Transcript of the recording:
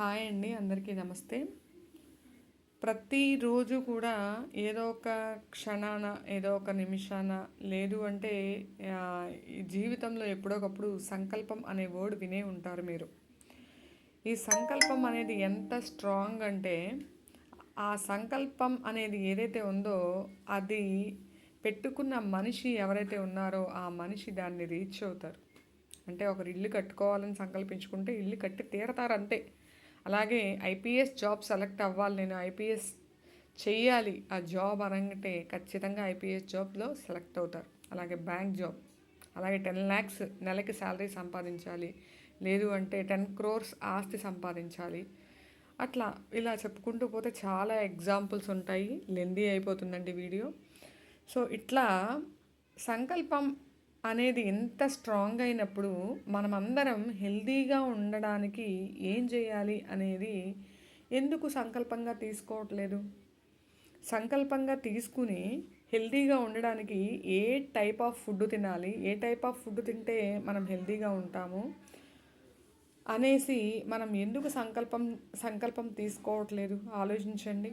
Hi అండి, అందరికీ నమస్తే. ప్రతిరోజు కూడా ఏదో ఒక క్షణాన, ఏదో ఒక నిమిషాన, లేదు అంటే ఈ జీవితంలో ఎప్పుడోకప్పుడు సంకల్పం అనే వర్డ్ వినే ఉంటారు మీరు. ఈ సంకల్పం అనేది ఎంత స్ట్రాంగ్ అంటే, ఆ సంకల్పం అనేది ఏదైతే ఉందో అది పెట్టుకున్న మనిషి ఎవరైతే ఉన్నారో ఆ మనిషి దాన్ని రీచ్ అవుతారు. అంటే ఒకరు ఇల్లు కట్టుకోవాలని సంకల్పించుకుంటే ఇల్లు కట్టి తీరతారు అంతే. అలాగే ఐపీఎస్ జాబ్ సెలెక్ట్ అవ్వాలి, నేను ఐపీఎస్ చెయ్యాలి ఆ జాబ్ అనంటే ఖచ్చితంగా ఐపీఎస్ జాబ్లో సెలెక్ట్ అవుతారు. అలాగే బ్యాంక్ జాబ్, అలాగే 10 lakhs నెలకి శాలరీ సంపాదించాలి, లేదు అంటే 10 crores ఆస్తి సంపాదించాలి. అట్లా ఇలా చెప్పుకుంటూ పోతే చాలా ఎగ్జాంపుల్స్ ఉంటాయి. లెందీ అయిపోతుందండి వీడియో. సో ఇట్లా సంకల్పం అనేది ఎంత స్ట్రాంగ్ అయినప్పుడు మనమందరం హెల్తీగా ఉండడానికి ఏం చేయాలి అనేది ఎందుకు సంకల్పంగా తీసుకోవట్లేదు? సంకల్పంగా తీసుకుని హెల్తీగా ఉండడానికి ఏ టైప్ ఆఫ్ ఫుడ్ తినాలి, ఏ టైప్ ఆఫ్ ఫుడ్ తింటే మనం హెల్తీగా ఉంటాము అనేసి మనం ఎందుకు సంకల్పం తీసుకోవట్లేదు ఆలోచించండి.